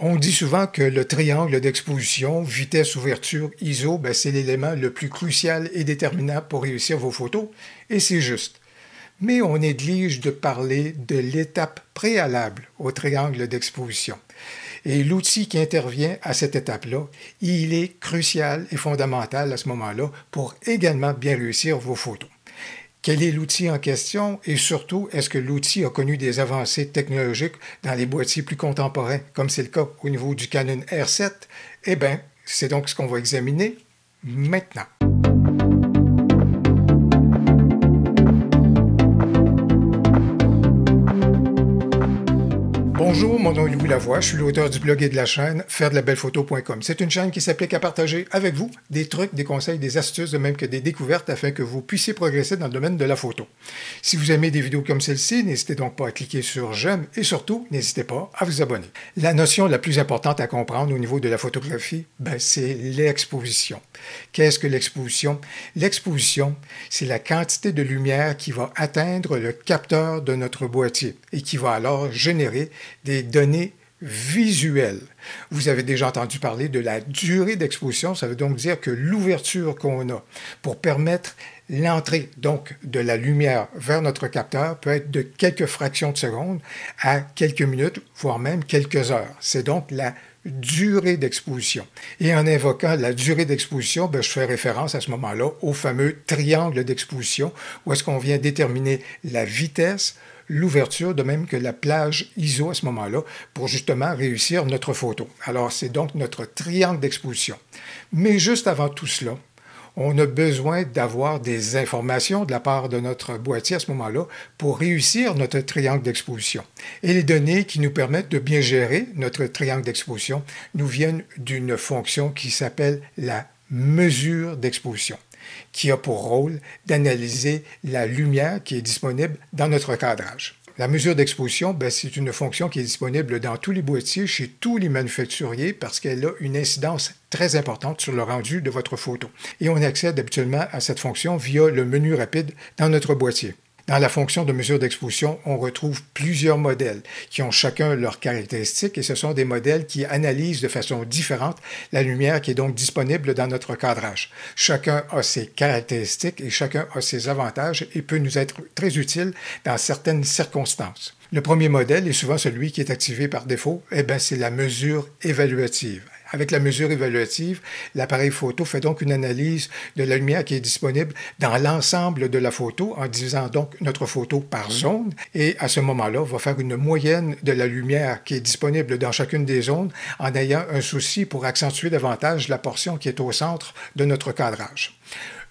On dit souvent que le triangle d'exposition, vitesse, ouverture, ISO, c'est l'élément le plus crucial et déterminant pour réussir vos photos, et c'est juste. Mais on néglige de parler de l'étape préalable au triangle d'exposition. Et l'outil qui intervient à cette étape-là, il est crucial et fondamental à ce moment-là pour également bien réussir vos photos. Quel est l'outil en question et surtout, est-ce que l'outil a connu des avancées technologiques dans les boîtiers plus contemporains, comme c'est le cas au niveau du Canon R7? Eh bien, c'est donc ce qu'on va examiner maintenant. Bonjour, mon nom est Louis Lavoie, je suis l'auteur du blog et de la chaîne fairedelabellephoto.com. C'est une chaîne qui s'applique à partager avec vous des trucs, des conseils, des astuces, de même que des découvertes afin que vous puissiez progresser dans le domaine de la photo. Si vous aimez des vidéos comme celle-ci, n'hésitez donc pas à cliquer sur j'aime et surtout, n'hésitez pas à vous abonner. La notion la plus importante à comprendre au niveau de la photographie, c'est l'exposition. Qu'est-ce que l'exposition? L'exposition, c'est la quantité de lumière qui va atteindre le capteur de notre boîtier et qui va alors générer des données visuelles. Vous avez déjà entendu parler de la durée d'exposition, ça veut donc dire que l'ouverture qu'on a pour permettre l'entrée donc de la lumière vers notre capteur peut être de quelques fractions de secondes à quelques minutes, voire même quelques heures. C'est donc la durée d'exposition. Et en invoquant la durée d'exposition, je fais référence à ce moment-là au fameux triangle d'exposition où est-ce qu'on vient déterminer la vitesse, l'ouverture, de même que la plage ISO à ce moment-là, pour justement réussir notre photo. Alors, c'est donc notre triangle d'exposition. Mais juste avant tout cela, on a besoin d'avoir des informations de la part de notre boîtier à ce moment-là pour réussir notre triangle d'exposition. Et les données qui nous permettent de bien gérer notre triangle d'exposition nous viennent d'une fonction qui s'appelle la mesure d'exposition, qui a pour rôle d'analyser la lumière qui est disponible dans notre cadrage. La mesure d'exposition, c'est une fonction qui est disponible dans tous les boîtiers, chez tous les manufacturiers, parce qu'elle a une incidence très importante sur le rendu de votre photo. Et on accède habituellement à cette fonction via le menu rapide dans notre boîtier. Dans la fonction de mesure d'exposition, on retrouve plusieurs modèles qui ont chacun leurs caractéristiques et ce sont des modèles qui analysent de façon différente la lumière qui est donc disponible dans notre cadrage. Chacun a ses caractéristiques et chacun a ses avantages et peut nous être très utile dans certaines circonstances. Le premier modèle est souvent celui qui est activé par défaut, c'est la mesure évaluative. Avec la mesure évaluative, l'appareil photo fait donc une analyse de la lumière qui est disponible dans l'ensemble de la photo en divisant donc notre photo par zone et à ce moment-là, va faire une moyenne de la lumière qui est disponible dans chacune des zones en ayant un souci pour accentuer davantage la portion qui est au centre de notre cadrage.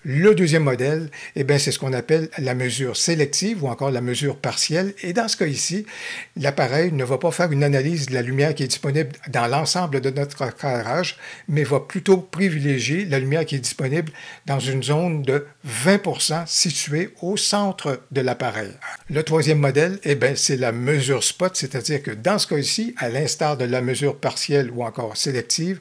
Le deuxième modèle, c'est ce qu'on appelle la mesure sélective ou encore la mesure partielle. Et dans ce cas ici, l'appareil ne va pas faire une analyse de la lumière qui est disponible dans l'ensemble de notre cadrage, mais va plutôt privilégier la lumière qui est disponible dans une zone de 20% située au centre de l'appareil. Le troisième modèle, c'est la mesure spot, c'est-à-dire que dans ce cas ici, à l'instar de la mesure partielle ou encore sélective,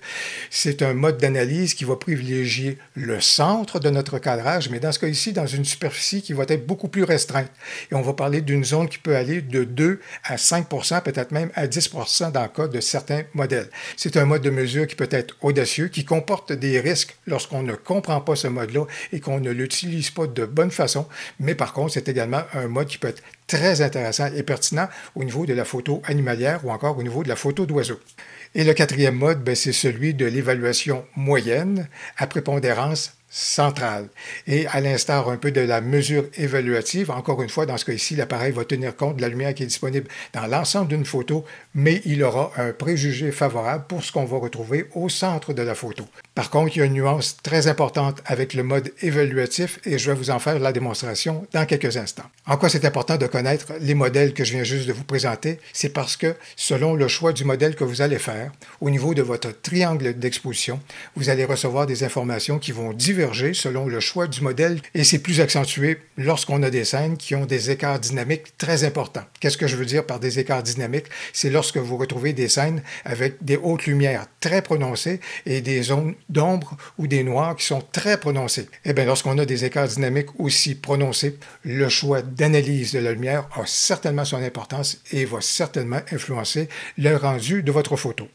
c'est un mode d'analyse qui va privilégier le centre de notre cadrage, mais dans ce cas ici, dans une superficie qui va être beaucoup plus restreinte. Et on va parler d'une zone qui peut aller de 2 à 5%, peut-être même à 10% dans le cas de certains modèles. C'est un mode de mesure qui peut être audacieux, qui comporte des risques lorsqu'on ne comprend pas ce mode-là et qu'on ne l'utilise pas de bonne façon, mais par contre, c'est également un mode qui peut être très intéressant et pertinent au niveau de la photo animalière ou encore au niveau de la photo d'oiseaux. Et le quatrième mode, c'est celui de l'évaluation moyenne à prépondérance centrale. Et à l'instar un peu de la mesure évaluative, encore une fois, dans ce cas ici, l'appareil va tenir compte de la lumière qui est disponible dans l'ensemble d'une photo, mais il aura un préjugé favorable pour ce qu'on va retrouver au centre de la photo. Par contre, il y a une nuance très importante avec le mode évaluatif et je vais vous en faire la démonstration dans quelques instants. En quoi c'est important de connaître les modèles que je viens juste de vous présenter? C'est parce que selon le choix du modèle que vous allez faire, au niveau de votre triangle d'exposition, vous allez recevoir des informations qui vont diverger selon le choix du modèle et c'est plus accentué lorsqu'on a des scènes qui ont des écarts dynamiques très importants. Qu'est-ce que je veux dire par des écarts dynamiques? C'est lorsque vous retrouvez des scènes avec des hautes lumières très prononcées et des zones d'ombre ou des noirs qui sont très prononcés. Lorsqu'on a des écarts dynamiques aussi prononcés, le choix d'analyse de la lumière a certainement son importance et va certainement influencer le rendu de votre photo.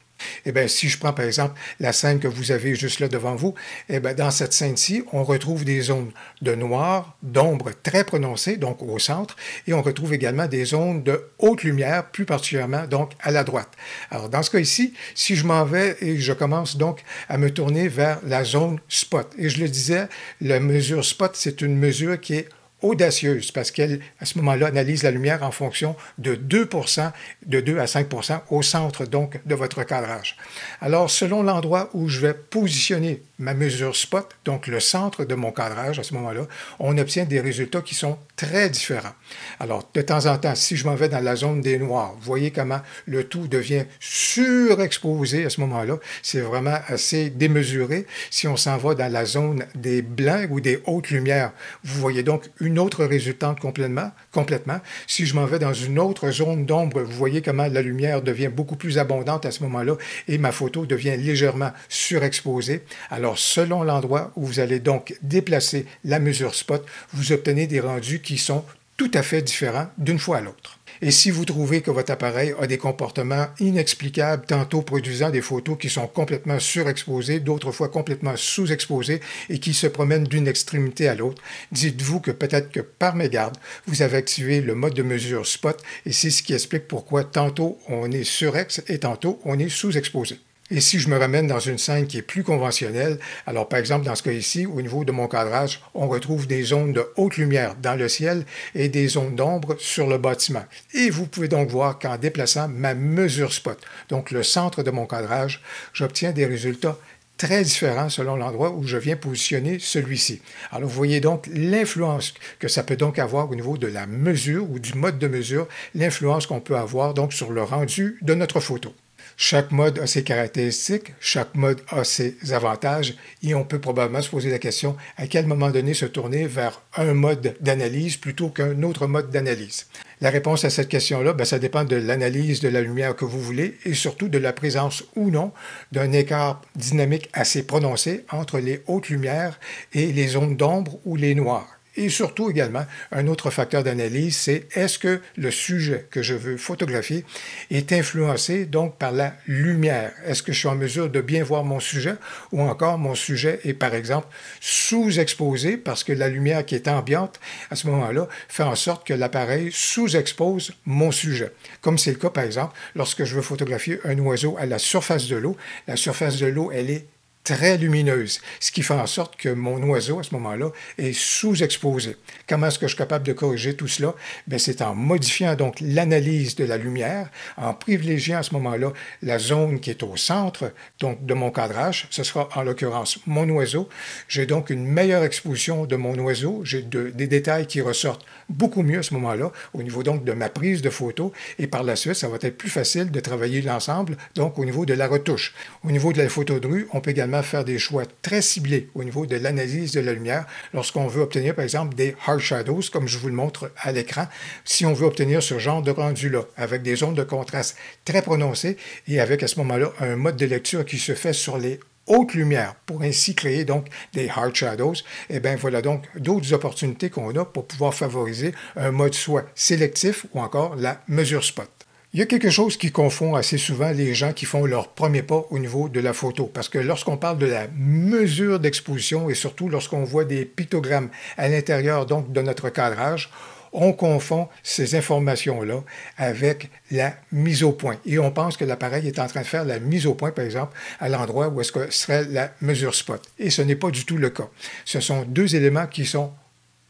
Eh bien, si je prends par exemple la scène que vous avez juste là devant vous, eh bien, dans cette scène-ci, on retrouve des zones de noir, d'ombre très prononcées, donc au centre, et on retrouve également des zones de haute lumière, plus particulièrement donc à la droite. Alors, dans ce cas ici, si je m'en vais et je commence donc à me tourner vers la zone spot, et je le disais, la mesure spot, c'est une mesure qui est audacieuse parce qu'elle, à ce moment-là, analyse la lumière en fonction de 2%, de 2 à 5% au centre donc de votre cadrage. Alors, selon l'endroit où je vais positionner ma mesure spot, donc le centre de mon cadrage à ce moment-là, on obtient des résultats qui sont très différents. Alors, de temps en temps, si je m'en vais dans la zone des noirs, vous voyez comment le tout devient surexposé à ce moment-là. C'est vraiment assez démesuré. Si on s'en va dans la zone des blancs ou des hautes lumières, vous voyez donc une autre résultante complètement. Si je m'en vais dans une autre zone d'ombre, vous voyez comment la lumière devient beaucoup plus abondante à ce moment-là et ma photo devient légèrement surexposée. Alors, selon l'endroit où vous allez donc déplacer la mesure spot, vous obtenez des rendus qui sont tout à fait différents d'une fois à l'autre. Et si vous trouvez que votre appareil a des comportements inexplicables, tantôt produisant des photos qui sont complètement surexposées, d'autres fois complètement sous-exposées et qui se promènent d'une extrémité à l'autre, dites-vous que peut-être que par mégarde, vous avez activé le mode de mesure spot et c'est ce qui explique pourquoi tantôt on est surex et tantôt on est sous-exposé. Et si je me ramène dans une scène qui est plus conventionnelle, alors par exemple dans ce cas ici, au niveau de mon cadrage, on retrouve des zones de haute lumière dans le ciel et des zones d'ombre sur le bâtiment. Et vous pouvez donc voir qu'en déplaçant ma mesure spot, donc le centre de mon cadrage, j'obtiens des résultats très différents selon l'endroit où je viens positionner celui-ci. Alors vous voyez donc l'influence que ça peut donc avoir au niveau de la mesure ou du mode de mesure, l'influence qu'on peut avoir donc sur le rendu de notre photo. Chaque mode a ses caractéristiques, chaque mode a ses avantages et on peut probablement se poser la question à quel moment donné se tourner vers un mode d'analyse plutôt qu'un autre mode d'analyse. La réponse à cette question-là, ça dépend de l'analyse de la lumière que vous voulez et surtout de la présence ou non d'un écart dynamique assez prononcé entre les hautes lumières et les zones d'ombre ou les noirs. Et surtout également, un autre facteur d'analyse, c'est est-ce que le sujet que je veux photographier est influencé donc par la lumière? Est-ce que je suis en mesure de bien voir mon sujet ou encore mon sujet est par exemple sous-exposé parce que la lumière qui est ambiante à ce moment-là fait en sorte que l'appareil sous-expose mon sujet. Comme c'est le cas par exemple lorsque je veux photographier un oiseau à la surface de l'eau. La surface de l'eau, elle est très lumineuse, ce qui fait en sorte que mon oiseau, à ce moment-là, est sous-exposé. Comment est-ce que je suis capable de corriger tout cela? C'est en modifiant donc l'analyse de la lumière, en privilégiant à ce moment-là la zone qui est au centre donc, de mon cadrage. Ce sera en l'occurrence mon oiseau. J'ai donc une meilleure exposition de mon oiseau. J'ai des détails qui ressortent beaucoup mieux à ce moment-là, au niveau donc de ma prise de photo. Et par la suite, ça va être plus facile de travailler l'ensemble, donc au niveau de la retouche. Au niveau de la photo de rue, on peut également faire des choix très ciblés au niveau de l'analyse de la lumière lorsqu'on veut obtenir, par exemple, des hard shadows, comme je vous le montre à l'écran. Si on veut obtenir ce genre de rendu-là, avec des zones de contraste très prononcées et avec, à ce moment-là, un mode de lecture qui se fait sur les haute lumière pour ainsi créer donc des hard shadows, et bien voilà donc d'autres opportunités qu'on a pour pouvoir favoriser un mode soit sélectif ou encore la mesure spot. Il y a quelque chose qui confond assez souvent les gens qui font leur premier pas au niveau de la photo, parce que lorsqu'on parle de la mesure d'exposition et surtout lorsqu'on voit des pictogrammes à l'intérieur donc de notre cadrage, on confond ces informations-là avec la mise au point. Et on pense que l'appareil est en train de faire la mise au point, par exemple, à l'endroit où est-ce que serait la mesure spot. Et ce n'est pas du tout le cas. Ce sont deux éléments qui sont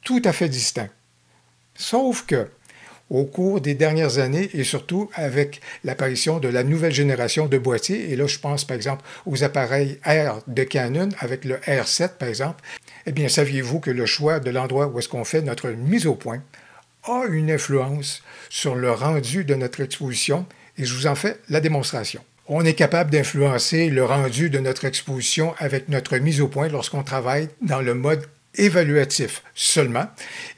tout à fait distincts. Sauf que, au cours des dernières années et surtout avec l'apparition de la nouvelle génération de boîtiers, et là je pense par exemple aux appareils R de Canon avec le R7 par exemple, eh bien saviez-vous que le choix de l'endroit où est-ce qu'on fait notre mise au point a une influence sur le rendu de notre exposition et je vous en fais la démonstration. On est capable d'influencer le rendu de notre exposition avec notre mise au point lorsqu'on travaille dans le mode évaluatif seulement,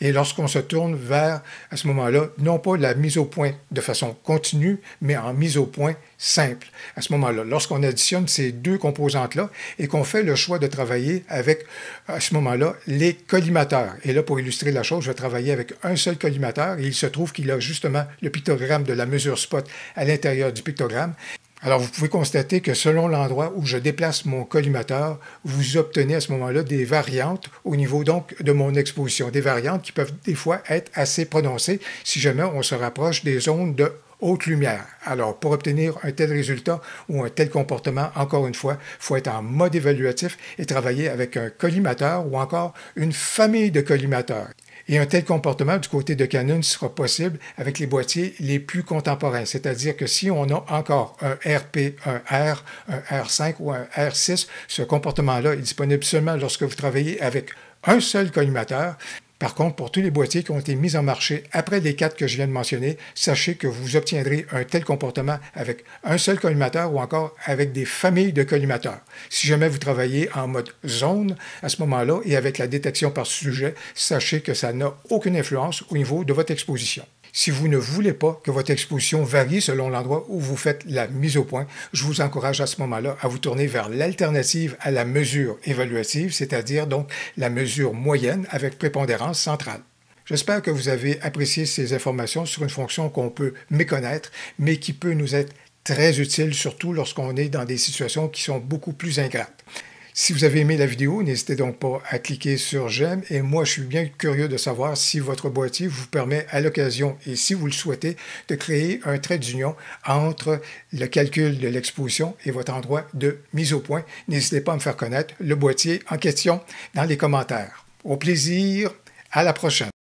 et lorsqu'on se tourne vers, à ce moment-là, non pas la mise au point de façon continue, mais en mise au point simple. À ce moment-là, lorsqu'on additionne ces deux composantes-là et qu'on fait le choix de travailler avec, à ce moment-là, les collimateurs. Et là, pour illustrer la chose, je vais travailler avec un seul collimateur et il se trouve qu'il a justement le pictogramme de la mesure spot à l'intérieur du pictogramme. Alors, vous pouvez constater que selon l'endroit où je déplace mon collimateur, vous obtenez à ce moment-là des variantes au niveau donc de mon exposition. Des variantes qui peuvent des fois être assez prononcées si jamais on se rapproche des zones de haute lumière. Alors, pour obtenir un tel résultat ou un tel comportement, encore une fois, il faut être en mode évaluatif et travailler avec un collimateur ou encore une famille de collimateurs. Et un tel comportement du côté de Canon sera possible avec les boîtiers les plus contemporains, c'est-à-dire que si on a encore un RP, un R, un R5 ou un R6, ce comportement-là est disponible seulement lorsque vous travaillez avec un seul collimateur. Par contre, pour tous les boîtiers qui ont été mis en marché après les 4 que je viens de mentionner, sachez que vous obtiendrez un tel comportement avec un seul collimateur ou encore avec des familles de collimateurs. Si jamais vous travaillez en mode zone à ce moment-là et avec la détection par sujet, sachez que ça n'a aucune influence au niveau de votre exposition. Si vous ne voulez pas que votre exposition varie selon l'endroit où vous faites la mise au point, je vous encourage à ce moment-là à vous tourner vers l'alternative à la mesure évaluative, c'est-à-dire donc la mesure moyenne avec prépondérance centrale. J'espère que vous avez apprécié ces informations sur une fonction qu'on peut méconnaître, mais qui peut nous être très utile, surtout lorsqu'on est dans des situations qui sont beaucoup plus ingrates. Si vous avez aimé la vidéo, n'hésitez donc pas à cliquer sur j'aime et moi je suis bien curieux de savoir si votre boîtier vous permet à l'occasion et si vous le souhaitez de créer un trait d'union entre le calcul de l'exposition et votre endroit de mise au point. N'hésitez pas à me faire connaître le boîtier en question dans les commentaires. Au plaisir, à la prochaine.